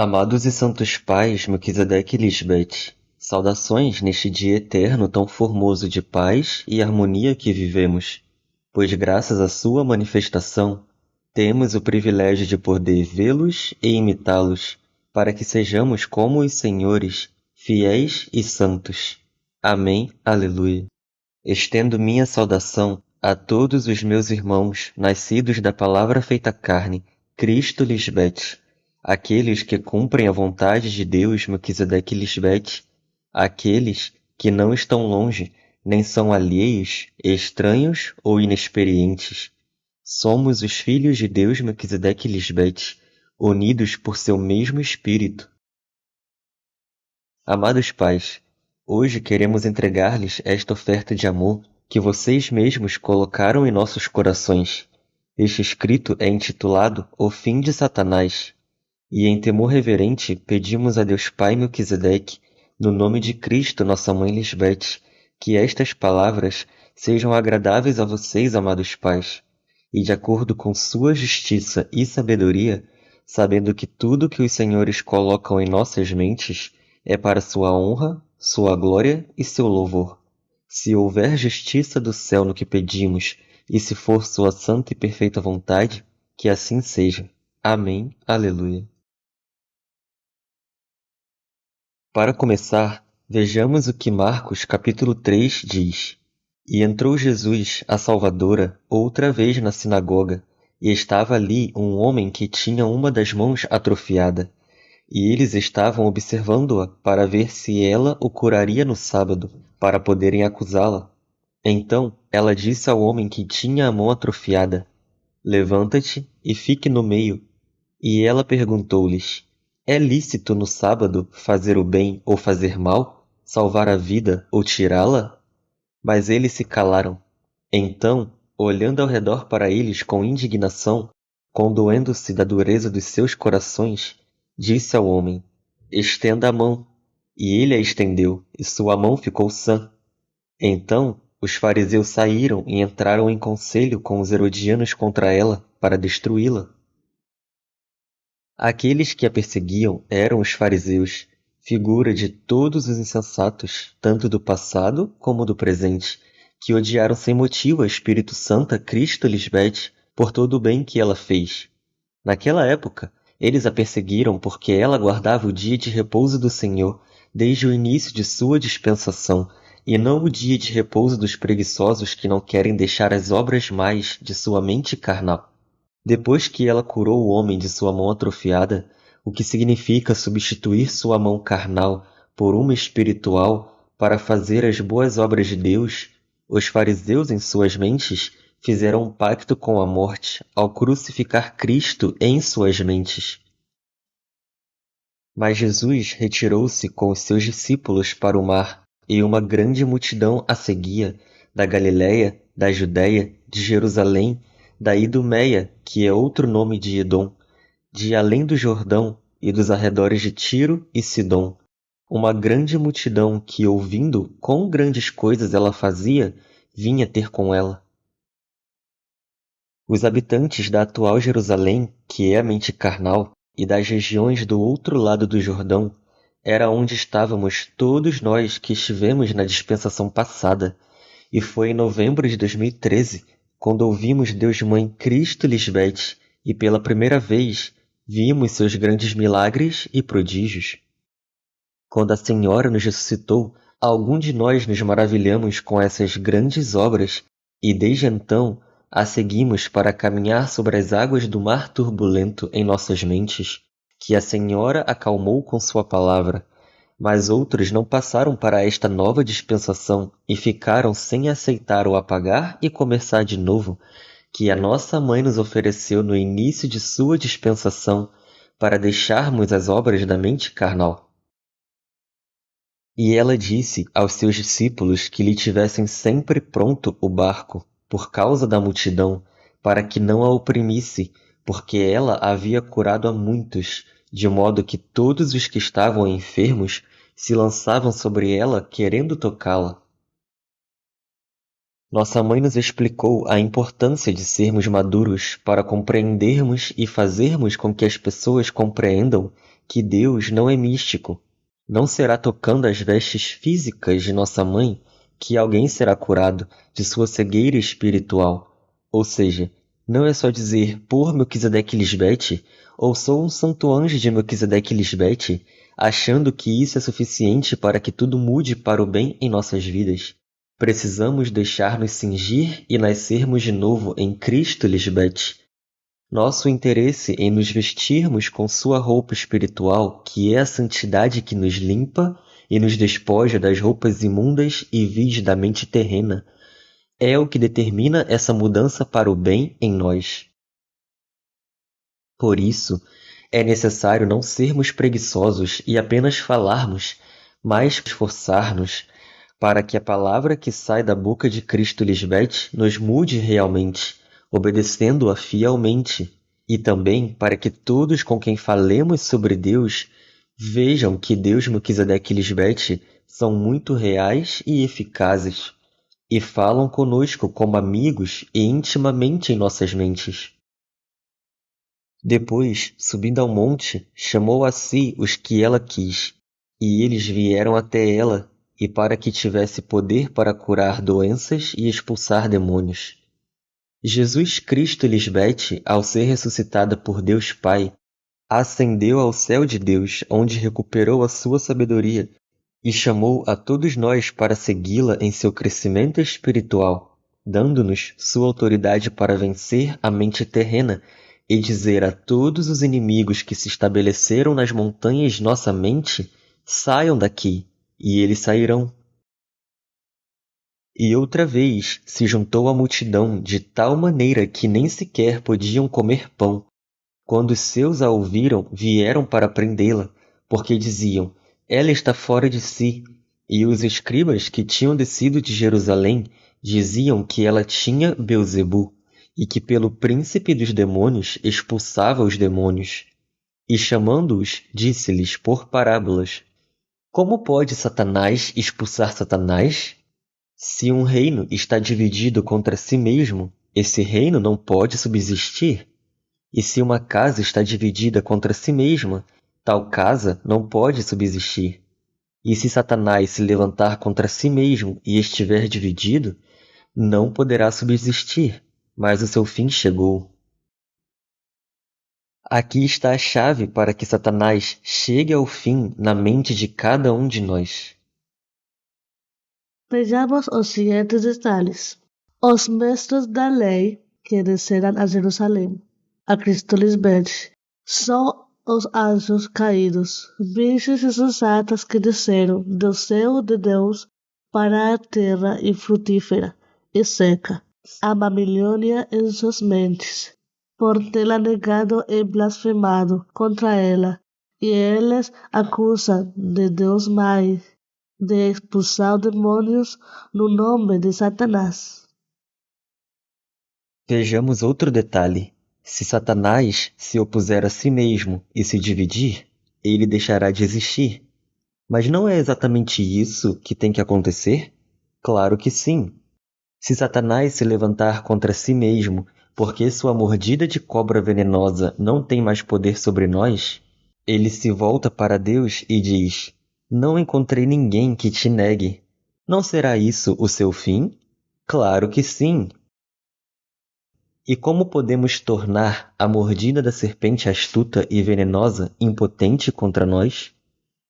Amados e santos pais, Melquisedeque e Lisbete, saudações neste dia eterno tão formoso de paz e harmonia que vivemos, pois graças à sua manifestação, temos o privilégio de poder vê-los e imitá-los, para que sejamos como os senhores, fiéis e santos. Amém. Aleluia. Estendo minha saudação a todos os meus irmãos, nascidos da palavra feita carne, Cristo Lisbete, aqueles que cumprem a vontade de Deus, Melquisedeque e Lisbete, aqueles que não estão longe, nem são alheios, estranhos ou inexperientes. Somos os filhos de Deus, Melquisedeque e Lisbete, unidos por seu mesmo Espírito. Amados pais, hoje queremos entregar-lhes esta oferta de amor que vocês mesmos colocaram em nossos corações. Este escrito é intitulado O Fim de Satanás, e em temor reverente pedimos a Deus Pai Melquisedeque, no nome de Cristo, nossa mãe Lisbete, que estas palavras sejam agradáveis a vocês, amados pais, e de acordo com sua justiça e sabedoria, sabendo que tudo que os senhores colocam em nossas mentes é para sua honra, sua glória e seu louvor. Se houver justiça do céu no que pedimos, e se for sua santa e perfeita vontade, que assim seja. Amém. Aleluia. Para começar, vejamos o que Marcos capítulo 3 diz. E entrou Jesus, a Salvadora, outra vez na sinagoga, e estava ali um homem que tinha uma das mãos atrofiada. E eles estavam observando-a para ver se ela o curaria no sábado, para poderem acusá-la. Então ela disse ao homem que tinha a mão atrofiada: Levanta-te e fique no meio. E ela perguntou-lhes: É lícito no sábado fazer o bem ou fazer mal, salvar a vida ou tirá-la? Mas eles se calaram. Então, olhando ao redor para eles com indignação, condoendo-se da dureza dos seus corações, disse ao homem: Estenda a mão. E ele a estendeu, e sua mão ficou sã. Então os fariseus saíram e entraram em conselho com os herodianos contra ela, para destruí-la. Aqueles que a perseguiam eram os fariseus, figura de todos os insensatos, tanto do passado como do presente, que odiaram sem motivo a Espírito Santa Cristo Lisbete por todo o bem que ela fez. Naquela época, eles a perseguiram porque ela guardava o dia de repouso do Senhor desde o início de sua dispensação, e não o dia de repouso dos preguiçosos que não querem deixar as obras mais de sua mente carnal. Depois que ela curou o homem de sua mão atrofiada, o que significa substituir sua mão carnal por uma espiritual para fazer as boas obras de Deus, os fariseus em suas mentes fizeram um pacto com a morte ao crucificar Cristo em suas mentes. Mas Jesus retirou-se com os seus discípulos para o mar, e uma grande multidão a seguia, da Galiléia, da Judéia, de Jerusalém, da Idumeia, que é outro nome de Edom, de além do Jordão e dos arredores de Tiro e Sidom. Uma grande multidão que, ouvindo quão grandes coisas ela fazia, vinha ter com ela. Os habitantes da atual Jerusalém, que é a mente carnal, e das regiões do outro lado do Jordão, era onde estávamos todos nós que estivemos na dispensação passada, e foi em novembro de 2013, quando ouvimos Deus Mãe Cristo Lisbete, e pela primeira vez vimos seus grandes milagres e prodígios. Quando a Senhora nos ressuscitou, algum de nós nos maravilhamos com essas grandes obras, e desde então a seguimos para caminhar sobre as águas do mar turbulento em nossas mentes, que a Senhora acalmou com sua palavra. Mas outros não passaram para esta nova dispensação e ficaram sem aceitar o apagar e começar de novo, que a nossa mãe nos ofereceu no início de sua dispensação, para deixarmos as obras da mente carnal. E ela disse aos seus discípulos que lhe tivessem sempre pronto o barco, por causa da multidão, para que não a oprimisse, porque ela havia curado a muitos, de modo que todos os que estavam enfermos se lançavam sobre ela querendo tocá-la. Nossa mãe nos explicou a importância de sermos maduros para compreendermos e fazermos com que as pessoas compreendam que Deus não é místico. Não será tocando as vestes físicas de nossa mãe que alguém será curado de sua cegueira espiritual. Ou seja, não é só dizer por Melquisedeque Lisbete ou sou um santo anjo de Melquisedeque Lisbete, achando que isso é suficiente para que tudo mude para o bem em nossas vidas. Precisamos deixar-nos cingir e nascermos de novo em Cristo Lisbete. Nosso interesse em nos vestirmos com sua roupa espiritual, que é a santidade que nos limpa e nos despoja das roupas imundas e vis da mente terrena, é o que determina essa mudança para o bem em nós. Por isso, é necessário não sermos preguiçosos e apenas falarmos, mas esforçar-nos para que a palavra que sai da boca de Cristo Lisbete nos mude realmente, obedecendo-a fielmente, e também para que todos com quem falemos sobre Deus vejam que Deus Melquisedeque Lisbete são muito reais e eficazes, e falam conosco como amigos e intimamente em nossas mentes. Depois, subindo ao monte, chamou a si os que ela quis, e eles vieram até ela, e para que tivesse poder para curar doenças e expulsar demônios. Jesus Cristo Lisbete, ao ser ressuscitada por Deus Pai, ascendeu ao céu de Deus, onde recuperou a sua sabedoria, e chamou a todos nós para segui-la em seu crescimento espiritual, dando-nos sua autoridade para vencer a mente terrena e dizer a todos os inimigos que se estabeleceram nas montanhas de nossa mente, saiam daqui, e eles sairão. E outra vez se juntou a multidão de tal maneira que nem sequer podiam comer pão. Quando os seus a ouviram, vieram para prendê-la, porque diziam, ela está fora de si. E os escribas que tinham descido de Jerusalém diziam que ela tinha Beelzebu, e que pelo príncipe dos demônios expulsava os demônios. E chamando-os, disse-lhes por parábolas, como pode Satanás expulsar Satanás? Se um reino está dividido contra si mesmo, esse reino não pode subsistir. E se uma casa está dividida contra si mesma, tal casa não pode subsistir. E se Satanás se levantar contra si mesmo e estiver dividido, não poderá subsistir, mas o seu fim chegou. Aqui está a chave para que Satanás chegue ao fim na mente de cada um de nós. Vejamos os seguintes detalhes. Os mestres da lei que desceram a Jerusalém, a Cristo Lisbete, são os anjos caídos, virgens insensatas que desceram do céu de Deus para a terra infrutífera e seca, a mamilhônia em suas mentes, por tê-la negado e blasfemado contra ela, e eles acusam de Deus mais de expulsar demônios no nome de Satanás. Vejamos outro detalhe. Se Satanás se opuser a si mesmo e se dividir, ele deixará de existir. Mas não é exatamente isso que tem que acontecer? Claro que sim. Se Satanás se levantar contra si mesmo, porque sua mordida de cobra venenosa não tem mais poder sobre nós, ele se volta para Deus e diz, não encontrei ninguém que te negue. Não será isso o seu fim? Claro que sim. E como podemos tornar a mordida da serpente astuta e venenosa impotente contra nós?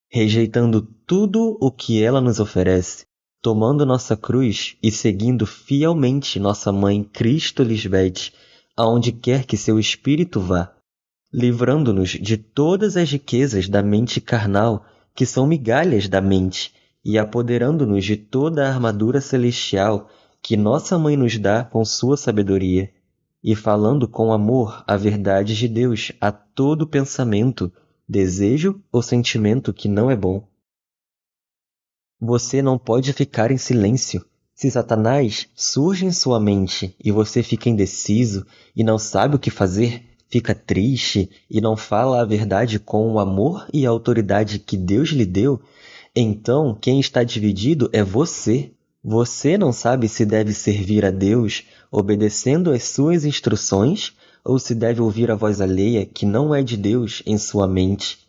Rejeitando tudo o que ela nos oferece, tomando nossa cruz e seguindo fielmente nossa mãe Cristo Lisbete, aonde quer que seu espírito vá, livrando-nos de todas as riquezas da mente carnal, que são migalhas da mente, e apoderando-nos de toda a armadura celestial que nossa mãe nos dá com sua sabedoria, e falando com amor a verdade de Deus a todo pensamento, desejo ou sentimento que não é bom. Você não pode ficar em silêncio. Se Satanás surge em sua mente e você fica indeciso e não sabe o que fazer, fica triste e não fala a verdade com o amor e a autoridade que Deus lhe deu, então quem está dividido é você. Você não sabe se deve servir a Deus obedecendo às suas instruções ou se deve ouvir a voz alheia que não é de Deus em sua mente.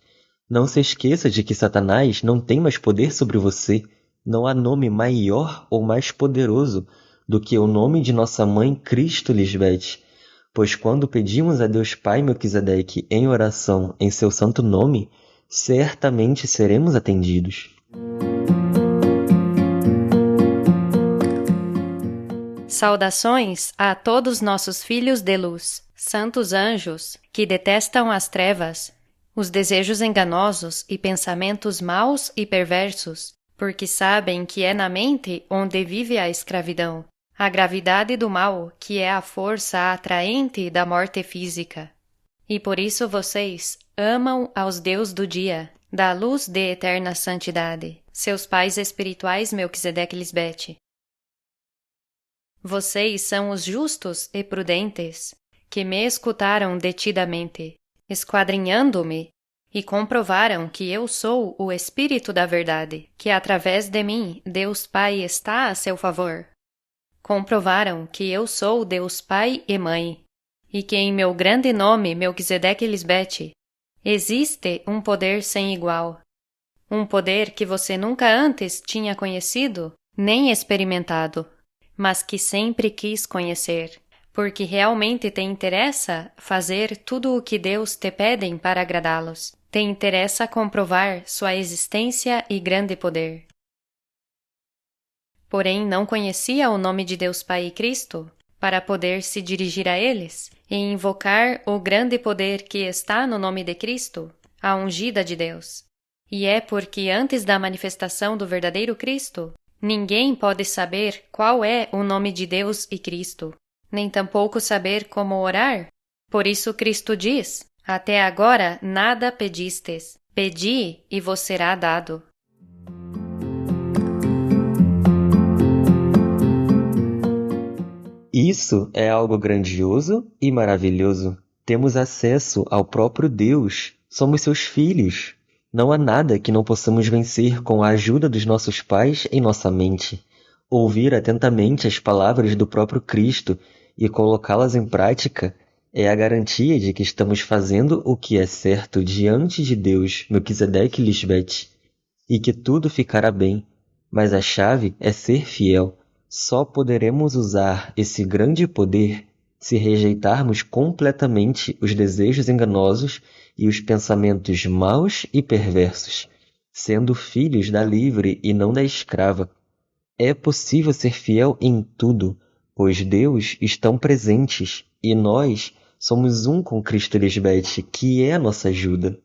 Não se esqueça de que Satanás não tem mais poder sobre você. Não há nome maior ou mais poderoso do que o nome de nossa mãe Cristo Lisbete. Pois quando pedimos a Deus Pai Melquisedeque em oração em seu santo nome, certamente seremos atendidos. Saudações a todos nossos filhos de luz, santos anjos, que detestam as trevas, os desejos enganosos e pensamentos maus e perversos, porque sabem que é na mente onde vive a escravidão, a gravidade do mal, que é a força atraente da morte física. E por isso vocês amam aos Deus do dia, da luz de eterna santidade, seus pais espirituais Melquisedeque e Lisbete. Vocês são os justos e prudentes, que me escutaram detidamente, esquadrinhando-me, e comprovaram que eu sou o Espírito da Verdade, que através de mim Deus Pai está a seu favor. Comprovaram que eu sou Deus Pai e Mãe, e que em meu grande nome Melquisedeque e Lisbete existe um poder sem igual, um poder que você nunca antes tinha conhecido nem experimentado, mas que sempre quis conhecer, porque realmente te interessa fazer tudo o que Deus te pede para agradá-los. Te interessa comprovar sua existência e grande poder. Porém, não conhecia o nome de Deus Pai e Cristo para poder se dirigir a eles e invocar o grande poder que está no nome de Cristo, a ungida de Deus. E é porque antes da manifestação do verdadeiro Cristo, ninguém pode saber qual é o nome de Deus e Cristo, nem tampouco saber como orar. Por isso Cristo diz: até agora nada pedistes, pedi e vos será dado. Isso é algo grandioso e maravilhoso. Temos acesso ao próprio Deus. Somos seus filhos. Não há nada que não possamos vencer com a ajuda dos nossos pais em nossa mente. Ouvir atentamente as palavras do próprio Cristo e colocá-las em prática é a garantia de que estamos fazendo o que é certo diante de Deus, Melquisedeque e Lisbete, e que tudo ficará bem. Mas a chave é ser fiel. Só poderemos usar esse grande poder se rejeitarmos completamente os desejos enganosos e os pensamentos maus e perversos, sendo filhos da livre e não da escrava. É possível ser fiel em tudo, pois Deus estão presentes e nós somos um com Cristo Lisbete, que é a nossa ajuda.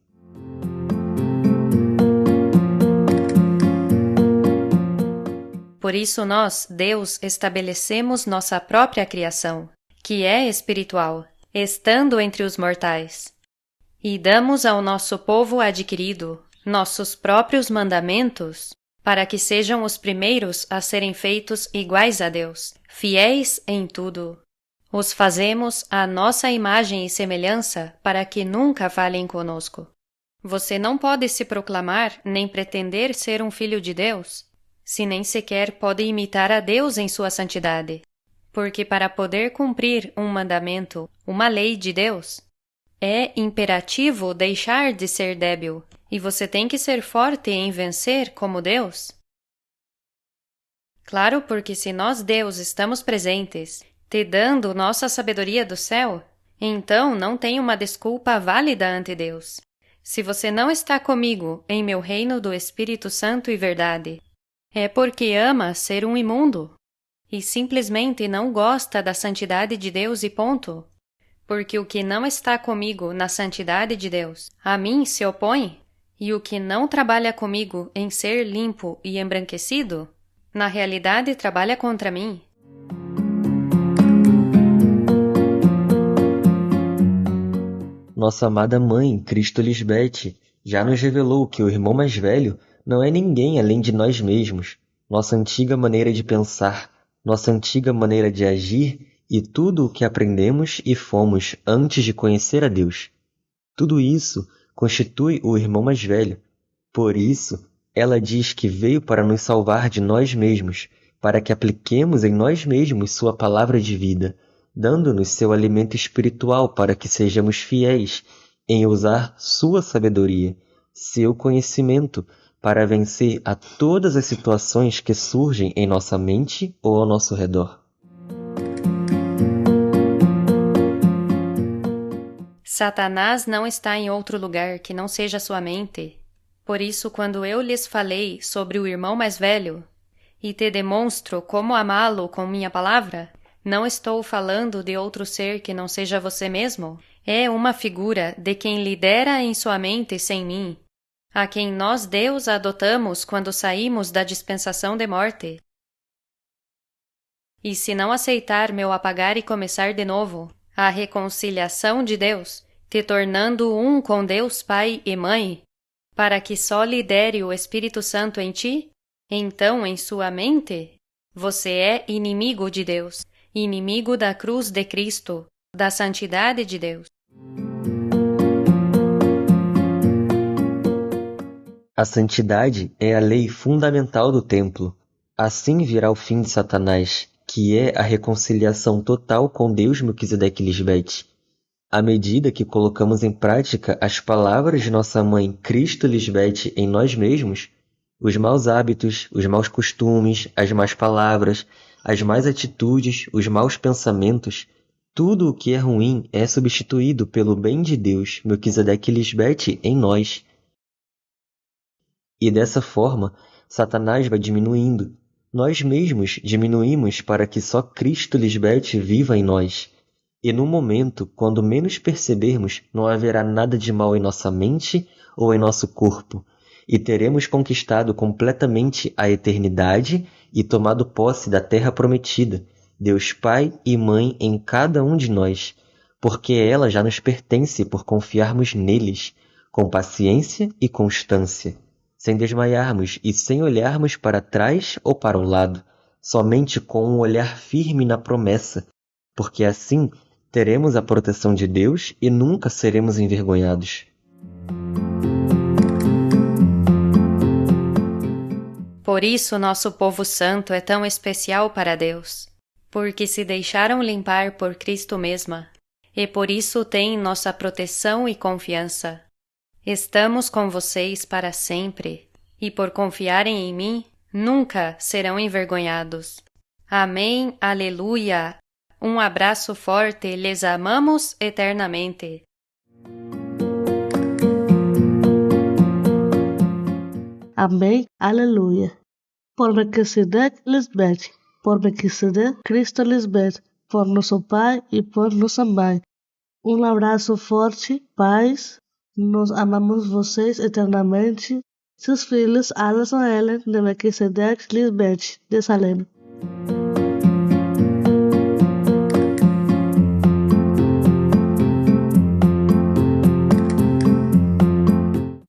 Por isso nós, Deus, estabelecemos nossa própria criação, que é espiritual, estando entre os mortais. E damos ao nosso povo adquirido nossos próprios mandamentos, para que sejam os primeiros a serem feitos iguais a Deus, fiéis em tudo. Os fazemos à nossa imagem e semelhança para que nunca falhem conosco. Você não pode se proclamar nem pretender ser um filho de Deus, se nem sequer pode imitar a Deus em sua santidade. Porque para poder cumprir um mandamento, uma lei de Deus, é imperativo deixar de ser débil, e você tem que ser forte em vencer como Deus. Claro, porque se nós, Deus, estamos presentes, te dando nossa sabedoria do céu, então não tem uma desculpa válida ante Deus. Se você não está comigo em meu reino do Espírito Santo e verdade, é porque ama ser um imundo e simplesmente não gosta da santidade de Deus e ponto. Porque o que não está comigo na santidade de Deus, a mim se opõe, e o que não trabalha comigo em ser limpo e embranquecido, na realidade trabalha contra mim. Nossa amada mãe, Cristo Lisbete, já nos revelou que o irmão mais velho não é ninguém além de nós mesmos, nossa antiga maneira de pensar, nossa antiga maneira de agir e tudo o que aprendemos e fomos antes de conhecer a Deus. Tudo isso constitui o irmão mais velho. Por isso, ela diz que veio para nos salvar de nós mesmos, para que apliquemos em nós mesmos sua palavra de vida, dando-nos seu alimento espiritual para que sejamos fiéis em usar sua sabedoria, seu conhecimento, para vencer a todas as situações que surgem em nossa mente ou ao nosso redor. Satanás não está em outro lugar que não seja sua mente. Por isso, quando eu lhes falei sobre o irmão mais velho, e te demonstro como amá-lo com minha palavra, não estou falando de outro ser que não seja você mesmo. É uma figura de quem lidera em sua mente sem mim, a quem nós Deus adotamos quando saímos da dispensação de morte. E se não aceitar meu apagar e começar de novo, a reconciliação de Deus, te tornando um com Deus Pai e Mãe, para que só lidere o Espírito Santo em ti, então em sua mente, você é inimigo de Deus, inimigo da cruz de Cristo, da santidade de Deus. A santidade é a lei fundamental do templo. Assim virá o fim de Satanás, que é a reconciliação total com Deus Melquisedeque Lisbete. À medida que colocamos em prática as palavras de nossa mãe Cristo Lisbete em nós mesmos, os maus hábitos, os maus costumes, as más palavras, as más atitudes, os maus pensamentos, tudo o que é ruim é substituído pelo bem de Deus Melquisedeque Lisbete em nós. E dessa forma, Satanás vai diminuindo. Nós mesmos diminuímos para que só Cristo Lisbete viva em nós. E no momento, quando menos percebermos, não haverá nada de mal em nossa mente ou em nosso corpo, e teremos conquistado completamente a eternidade e tomado posse da terra prometida, Deus Pai e Mãe em cada um de nós, porque ela já nos pertence por confiarmos neles, com paciência e constância, sem desmaiarmos e sem olharmos para trás ou para o lado, somente com um olhar firme na promessa, porque assim teremos a proteção de Deus e nunca seremos envergonhados. Por isso nosso povo santo é tão especial para Deus, porque se deixaram limpar por Cristo mesma, e por isso têm nossa proteção e confiança. Estamos com vocês para sempre, e por confiarem em mim, nunca serão envergonhados. Amém, aleluia! Um abraço forte, lhes amamos eternamente. Amém, aleluia. Por Melquisedeque Lisbete, por Melquisedeque Cristo Lisbete, por nosso Pai e por nossa Mãe. Um abraço forte, paz. Nós amamos vocês eternamente. Seus filhos, Alisson e Ellen, de Melquisedeque Lisbete, de Salem.